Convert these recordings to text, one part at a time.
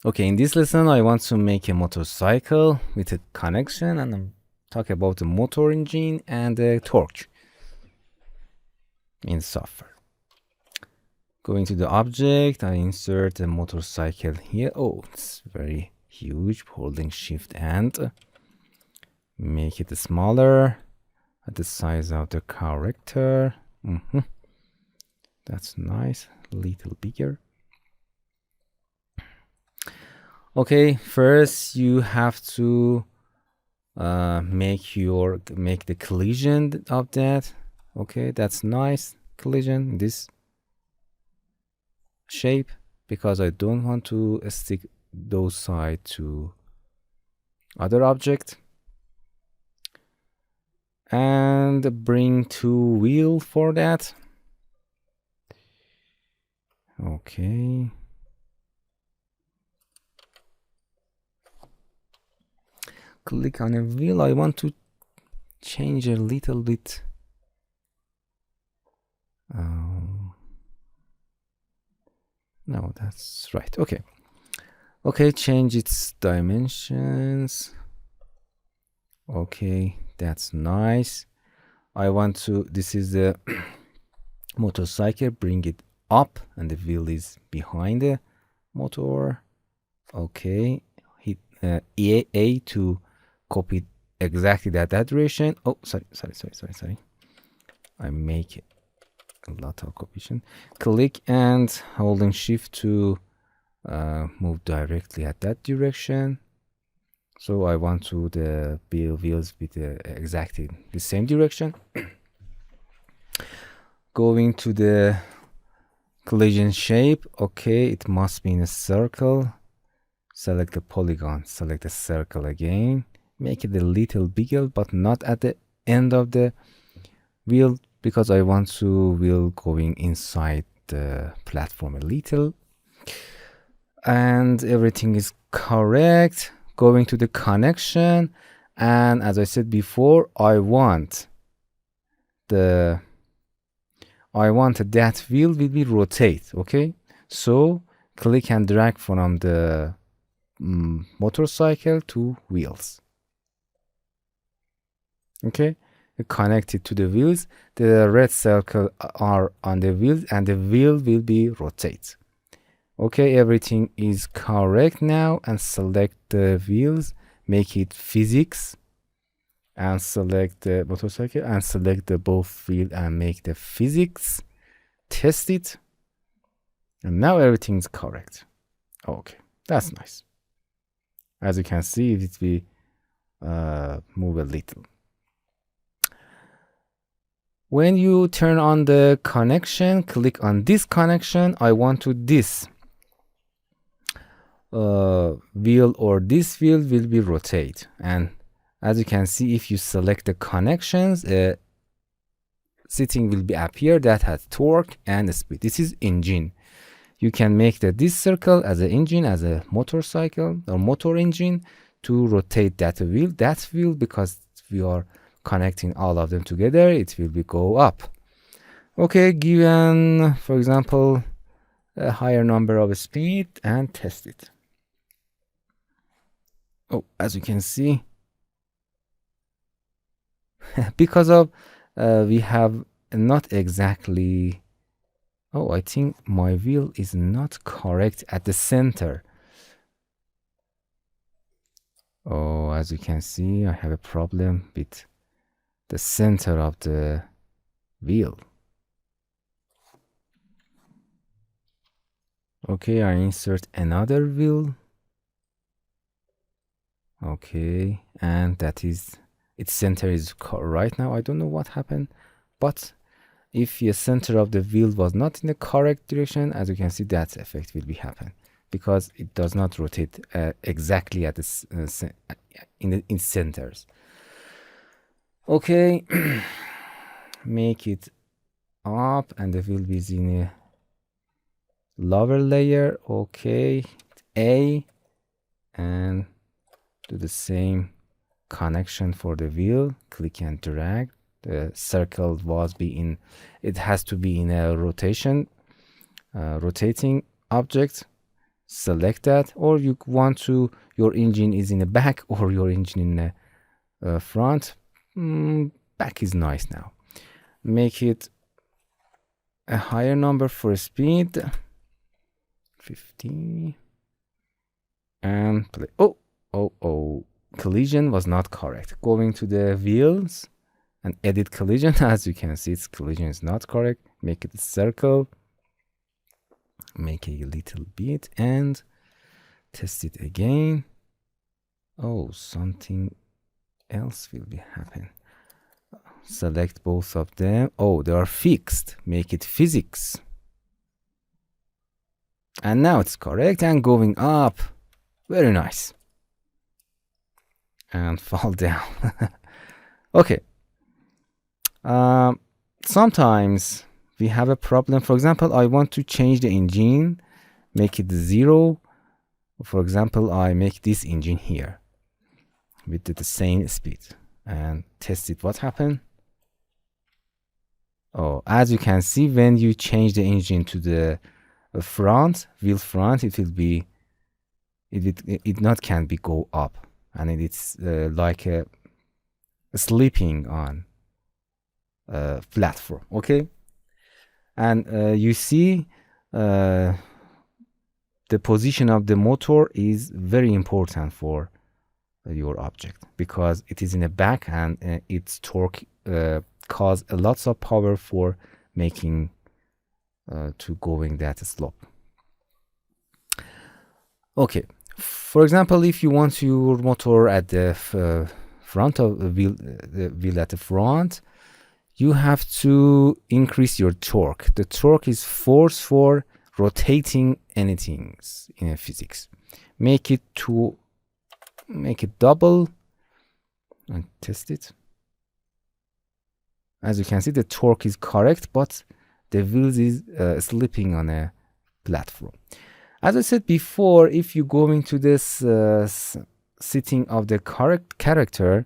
Okay, in this lesson, I want to make a motorcycle with a connection and talk about the motor engine and the torque in software. Going to the object, I insert a motorcycle here. Oh, it's very huge. Holding shift and make it smaller at the size of the character. That's nice. A little bigger. Okay, first you have to make the collision of that. Okay, that's nice. Collision, this shape, because I don't want to stick those side to other object. And bring two wheel for that. Okay. Click on a wheel. I want to change a little bit. No, that's right. Okay. Okay, change its dimensions. Okay, that's nice. I want to, this is the motorcycle, bring it up and the wheel is behind the motor. Okay, hit A to copy exactly that direction. Oh, sorry. I make a lot of copiation. Click and holding shift to move directly at that direction. So I want to the wheels with exactly the same direction. Going to the collision shape. Okay, it must be in a circle. Select the polygon, select the circle again. Make it a little bigger, but not at the end of the wheel, because I want to wheel going inside the platform a little. And everything is correct. Going to the connection, and as I said before, I want that wheel will be rotate. Okay, so click and drag from the motorcycle to wheels. Okay, connect it to the wheels. The red circle are on the wheels and the wheel will be rotate. Okay, everything is correct now, and select the wheels, make it physics, and select the motorcycle and select the both wheel and make the physics. Test it, and now everything is correct. Okay, that's nice. As you can see, it will move a little. When you turn on the connection, click on this connection. I want to this wheel or this wheel will be rotate, and as you can see, if you select the connections, setting will be appear that has torque and speed. This is engine. You can make this circle as an engine, as a motorcycle or motor engine, to rotate that wheel, because we are connecting all of them together, it will go up. Okay, given for example a higher number of speed, and test it. Oh, as you can see, because of we have not exactly, oh, I think my wheel is not correct at the center. Oh, as you can see, I have a problem with the center of the wheel. Okay, I insert another wheel. Okay, and that is, its center is right now. I don't know what happened, but if the center of the wheel was not in the correct direction, as you can see, that effect will be happen, because it does not rotate exactly at the in centers. Okay, make it up, and the wheel is in a lower layer. Okay, A, and do the same connection for the wheel. Click and drag. The circle it has to be in a rotating object. select that, or you want to, your engine is in the back or your engine in the front. Back is nice now. Make it a higher number for speed, 50, and play. Oh, collision was not correct. Going to the wheels and edit collision. As you can see, its collision is not correct. Make it a circle, make a little bit, and test it again. Oh, something else will be happen. Select both of them. Oh, they are fixed. Make it physics. And now it's correct and going up. Very nice. And fall down. Okay. Sometimes we have a problem. For example, I want to change the engine, make it 0. For example, I make this engine here with the same speed and test it. What happened? Oh, as you can see, when you change the engine to the front, wheel front, it will be, it not can be go up, and it's like a sleeping on a platform. Okay, and you see the position of the motor is very important for your object because it is in the back and its torque cause a lots of power for making to going that slope. Okay, for example, if you want your motor at the front of the wheel at the front, you have to increase your torque. The torque is force for rotating anything in physics. Make it double and test it. As you can see, the torque is correct, but the wheels is slipping on a platform. As I said before, if you go into this setting of the correct character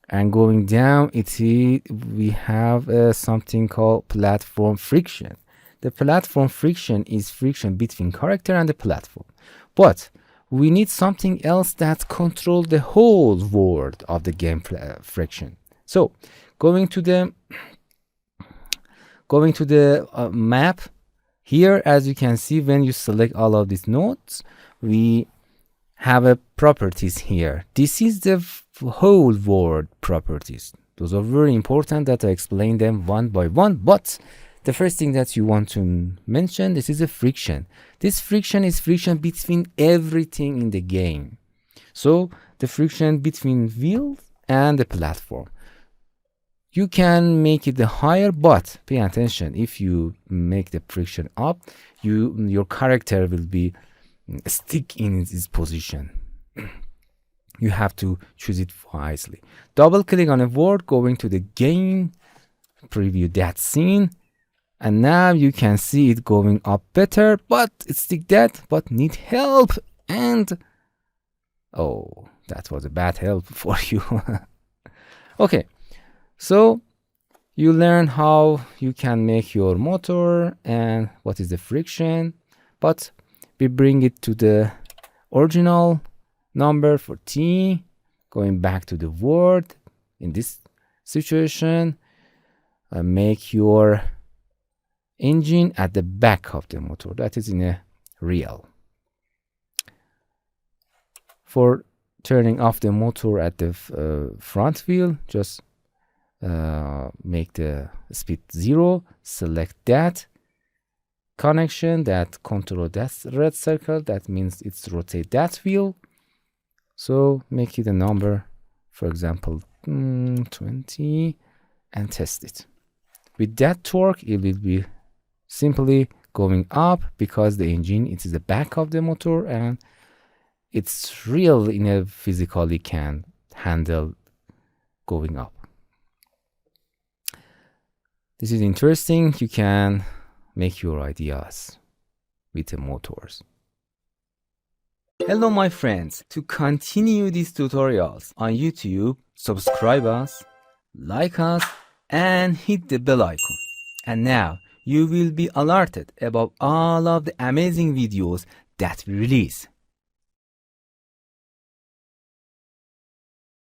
and going down, we have something called platform friction. The platform friction is friction between character and the platform. But we need something else that controls the whole world of the game friction. So going to the map here, as you can see, when you select all of these nodes, we have a properties here. This is the whole world properties. Those are very important that I explain them one by one, but the first thing that you want to mention, this is a friction. This friction is friction between everything in the game. So the friction between wheels and the platform. You can make it higher, but pay attention. If you make the friction up, your character will be stick in its position. You have to choose it wisely. Double click on a word, going to the game, preview that scene, and now you can see it going up better, but it's stick that, but need help, and oh, that was a bad help for you. Okay. So you learn how you can make your motor and what is the friction, but we bring it to the original number for T, going back to the word. In this situation, make your engine at the back of the motor, that is in a real. For turning off the motor at the front wheel, just make the speed 0, select that connection that control that red circle, that means it's rotate that wheel. So make it a number, for example 20, and test it. With that torque, it will be simply going up because the engine, it is the back of the motor and it's real in a physically can handle going up. This is interesting. You can make your ideas with the motors. Hello my friends. To continue these tutorials on YouTube, subscribe us, like us, and hit the bell icon. And now you will be alerted about all of the amazing videos that we release.